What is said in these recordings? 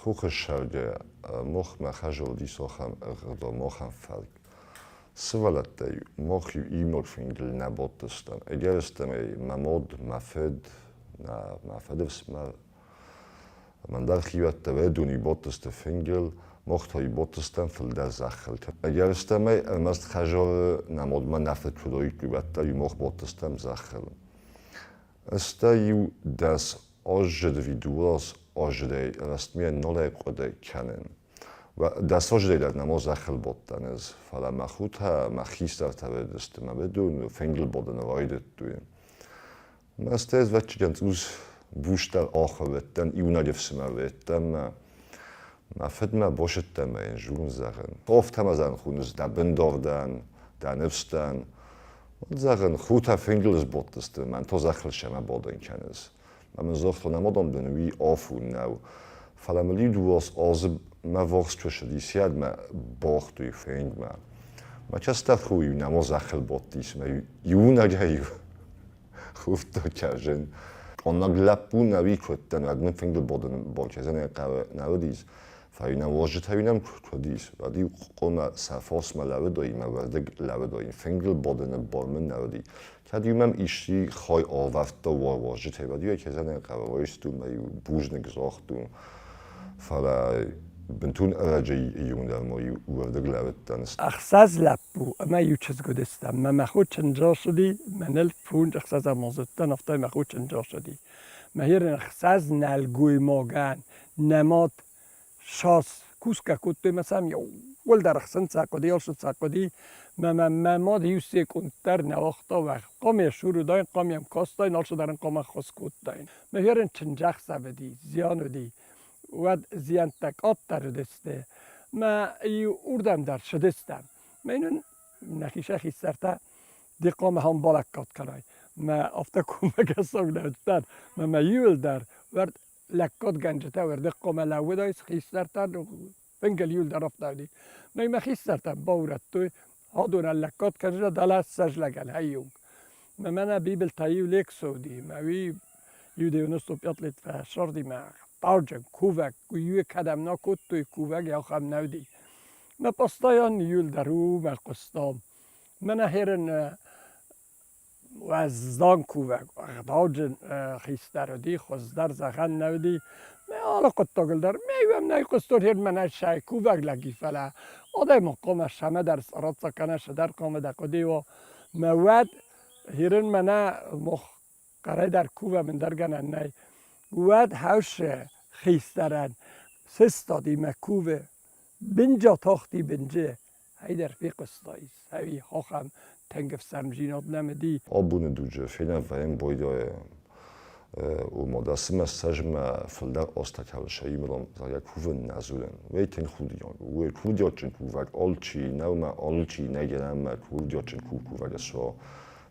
Hochschauge moch ma chajodi socham do mocham falk. Svalatei moch imol fingel na bottestan. Egerstem mamod mafed na mafedevs ma man givat te veduni botteste fingel mocht hij bottestan fel der zachel. Egerstem mast chajol na mod man nafet fudoi givat moch bottestam zachel. Esta ju das ožed viduos oždej rastmie nole qode kanen. و دست oždej dat namos achel botten ez fala machuta machistart vedest ma bedun fengel bodden roidet du. Mas tez vet ganz us bushtar achevet dan iunadevs ma vetem ma fedma boshetem en jun zachen. Oft hamazan khunes da bendordan da nevstan. Zachen khuta fengel is bottest man to zachel shema bodden kanes. Maar men zorgt van namadam den wie afvoen nou. Falameli du was als ma vorst tussen die siad ma bocht u vriend ma. Maar je staat goed u namaz achel bottis ma u na gay. Hoeft to kajen. On a glapun na wie kwet dan agmen fingel bodden bolche zijn nowadays. Fa u na wojet ha u nam kwedis. Wat die qona safos ma lawe do ima wardig lawe do in fingel bodden bolmen nowadays. Kad imam ishi khoy avafta wajet he vadiyek zane qavayistun ma bujne gezochtun. Fala bentun araji yundar mo wardig lawe dan. اخساز لپو ما یوچز گودستم ما خود چنجا شدی منل پوند اخساز مازدن افتای ما خود چنجا شدی ما هیر اخساز نلگوی ماگن نماد شاس کوسکا کوت مثلا یا ول در اخسن ساقدی یا شد ساقدی ما ماد یوسی کنتر نواختا و قامی شروع داین قامی هم کاست داین آلشو در این قام خاص کوت داین ما هیر چنجا خسابدی زیانو دی و زیان تک آت در دسته ما اردم در شدستم ما اینو نخیشه خیسترته دی قام هم بالکات کنای ما افتا کمک ساگ نوشتن ما یول در ورد لکات گنجته ورد قام لوه دایست خیسترته فنگل یول در افتا دی ما خیسترته باورد توی ها دونه لکات کنجه دلست سجلگل هیونگ ما من بیبل تاییو لیک سودی ما وی یو نستو پیاتلیت فشاردی ما تاجن کووک یو کدم نکوت توی کووک یا خم نودی ما پستایان یول درو ما قستام من هرن وزدان کووک تاجن خیستر دی خزدر زخن نودی ما حالا قطعگل در میوام نای قستور هر من شای کووک لگی فلا آدم مقام شمه در سرات سکنه شدر قام دقدی و مواد هرن من مخ قرای در کووک من درگن نای ود هاش خیسترن سستادی مکوه بنجا تاختی بنجه هی در فی قصداییز هی خواهم تنگف سرمجینات نمدی آبونه دوجه فیلم و این بایده و مدرسه سجم فلدر آستکال شایی مدام زاید کوه نزولن وی تن خودیان و خودیات چن کوه آلچی نو ما آلچی نگرم ما خودیات چن کوه سوا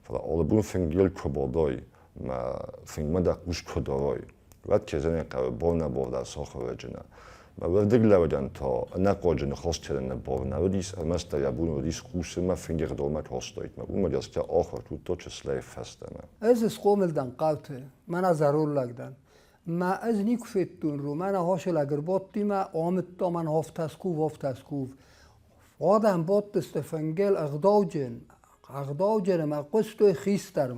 فلا آلبون فنگیل کبادای ما فنگ ما در اوش کدارای وقت که زنی قرار بار نبار در ساخت رجنه ما وردگ لودن تا نقاجن خواست کردن بار نودیس اما است در یبون ودیس خوشه ما فنگر دارمک هستایید ما اون مجاز که آخر تو تا چه سلیف هستن از اسقومل دن قوته من از ضرور لگدن ما از نیک فتون رو من هاش لگر باتی ما آمد تا من هفت اسکوف آدم بات استفنگل اغداوجن ما قصد خیستر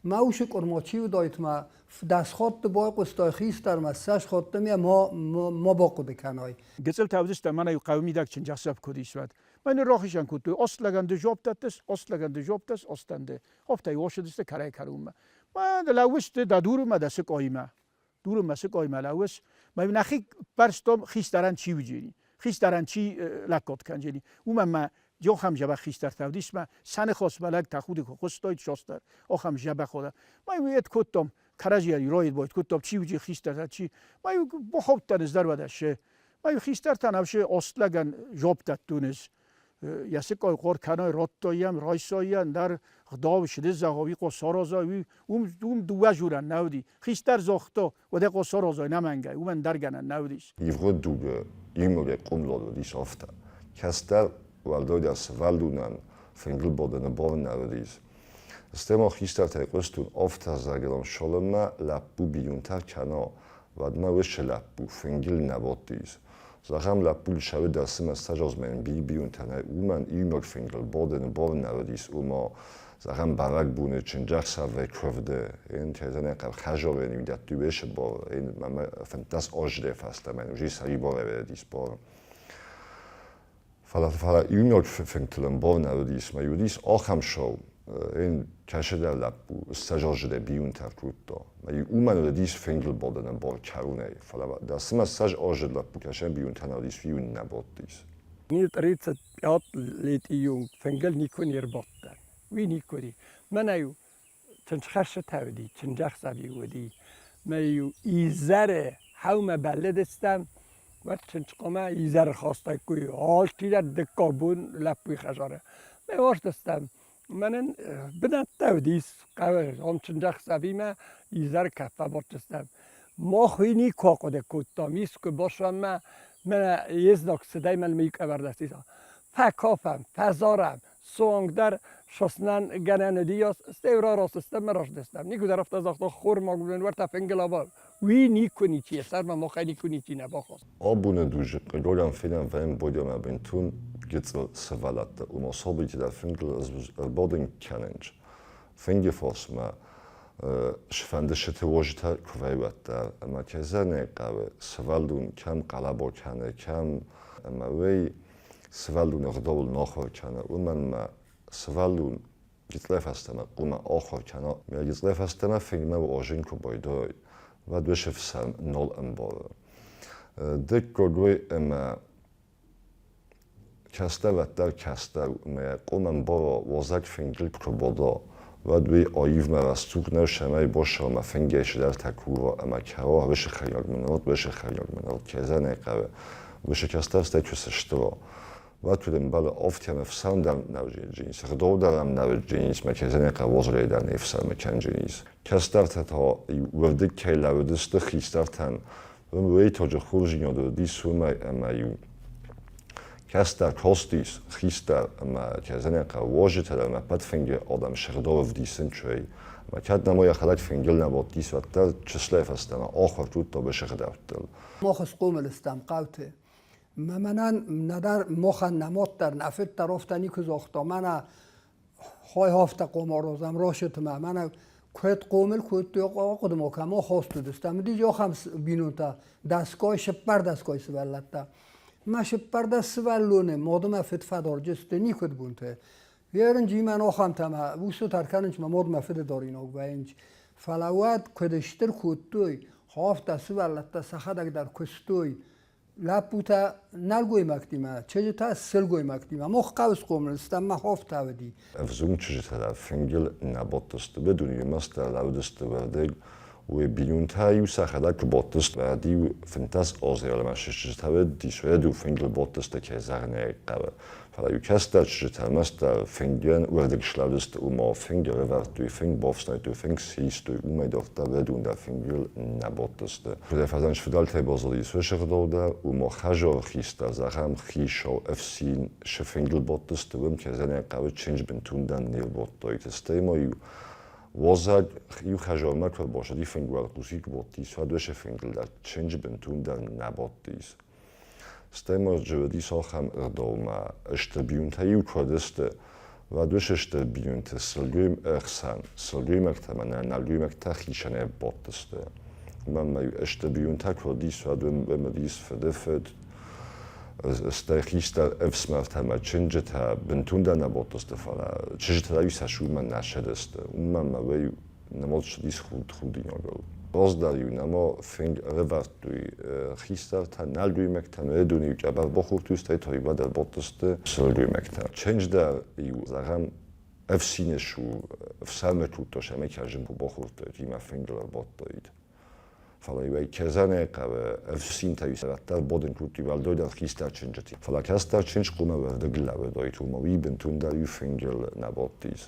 ما اوش کرماچی و دایت ما دست خود با قصد خیستر ما سش خود می ما باقود کنای گزل تاوزش در من قومی دک چنج حساب کدیش ود من راهشان کد تو اصلگنده جوب تست استنده هفته واشه دست کرای کروم ما دلوست دادور ما دست قایمه دور مسک قایمه لوس ما نخی برستم خیستران چی وجینی خیستران چی لکات کنجنی ما جو هم جبه خیستر تودیش ما سن خاص ملک تخودی که خستای شاستر آخم جبه خوده ما وید کتم کرجی راید باید کتم چی وجی خیستر چی ما با خوب تنز در ودشه ما خیستر تنوشه اصلگن جاب تونس ясикой корканай роттоям райсоян дар خداو شده زهاوی قصارازای دو جورن نودی خیستر زاختا و ده قصارازای نمنگه او من درگنن نودیش Ivro duge imre qumlod dis ofta. Kastar valdoidas valdunan fengelbodene bornavdis. Stemo histar te qostun ofta zagelom sholma la bubiunta kana vadma weshla bu fengel navotis. Zagam la pul shave dasma stajosmen bibiuntana uman imre fengelbodene bornavdis uma زخم برگ بونه چون جخصا و کرده این تیزنه قبل خجاره نمیداد دویش با این من فنتاس آجده فسته من وجی سری باره دیس بار فلا یونیک فنگتلم بار نردیس ما یودیس آخم شو این کشه در لبو استجاجده بیون ترکود دا ما یو اومن دیس فنگل بادن بار کرونه فلا دستم از سج آجد لبو کشه بیون تنردیس ویون نباد دیس Niet reeds het leed jong fengel nikonir botten. Wie nikori. Men ayu ten scherse tawdi, ten jaxavi wadi. Men ayu izare hauma balledestem. و تنشقما ایزر خواسته کوی حال تیرد دکابون لپوی خجاره میواش دستم منن بنات تودیس قوی هم چنجاق سویمه ایزر کفه بار دستم ما خوینی کاقده کتامیس که باشم من یزداک صدای من میک ابردستیسا فکافم فزارم سوانگ در شسنن گنن دیاس استیورا راستستم مراش دستم نیکو در افت از اختا خور ماگلون ورطا فنگل آبا وی نیکنی چیه سر من مخی نیکنی چی نباخواست آبونه دوژه قلولم فیلم ویم بودیم ابنتون گیتل سوالات ما صابیتی در فنگل از بودن چالنج فنگی فاس ما شفنده شته واجتا کویوات در اما که زنه قوی سوالدون کم قلبا کنه کم اما وی سوالدون اقدال ناخور کنه و من ما سوالدون گیتل فستمه قوم آخور کنه می گیتل فستمه فنگمه و آجین کو بایدای و دوش فسان نول انباره. دکتروی اما کسته و در کسته می قومن بارا وزک فنگل پروبادا و دوی آیو مرستوق نشمه باشه و فنگش در تکورا اما کرا بشه خیال منات بشه خیال منات که زنه قوه بشه کسته است کسشترا و تو دم بالا آفتیم فسان در نوجی جنس خدا دارم نوجی جنس مکزنه قواز ریدن افسر مکن جنس کسته تا ورده که لودست خیستر تن و موی تاج خورجین دو دی سومه اما یو کسته کاستیس خیستر اما کزنه قواجه تر اما پد فنگ آدم شخدا و دیسن چوی اما کد نمای خلق فنگل نباد دیس و در چسلیف است اما آخر تو تا به شخدا دل ما خس قوم الاستم قوته منن ندر مخن نمات در نفت در افتنی که زاختا من های هفته قوم آرازم راشت من کوت قومل کوت آقا ما که ما خواست دستم دیجا هم بینون تا دستگاه شپر دستگاه سوالتا ما شپر دست سوالونه مادم فت فدار جست نیکد بونته ویرن جی من آخم تما وسو ترکنش ما مادم فت دارین آگ و اینج فلوات کدشتر کوتوی هفته سوالتا سخدک در کستوی لپوتا نلگوی مکتیمه چه تا سلگوی مکتیمه مخ قوس قومل استم ما هفته ودی افزون چه تا فنگل نباتست بدونی ماست لودست وردگ و بیون تا یو سخدا که باتست و دی فنتاس آزیال ماشش تا دی شوی دو فنگل باتست که زرنه قبه فلا یو کستا چه تا ماست فنگل وردگ شلودست و ما فنگل ورد دوی فنگ بافسنای دوی فنگ سیست دوی اومای دافتا بدون در فنگل نباتست خود فضانش فدال تی بازاری سوش خداده و ما خجار خیست زخم خیشا افسین شفنگل باتست وم که زنه قبه چنج بنتوندن نیل بات دایتست ما یو وزد یو خجار مکر باشه دی فنگ ورد قوسی که باتیس و دوش فنگل در چنج بنتوندن نباتیس استما جودی ساخم اردوما اشتبیون تا یو کردسته و دوش اشتبیون تا سلگویم اخسان سلگویم اکتمانه نلگویم اکتا خیشنه باتسته من یو اشتبیون تا کردیس و دوم دیس فدفت استخیست افسمرت هم چنج تا بنتونده نباتسته فلا چنج تا یو سشو من نشدسته من وی نماد شدیس خودی نگل باز در یو نما فنگ روارد دوی خیستر تا نلگوی مکتن دونی که بر بخور توسته تا یو در باتسته سلگوی مکتن چنج در یو زغم افسینشو افسرمه کود داشته همه که جنبو بخور داید یما فنگ رو بات داید Falei vai kezaneqave evsintavisrattar bodin kultivaldoidan kistarchinjati. Fala kastarchinj quna verdeglave doituma viben tunda yufengel nabottis.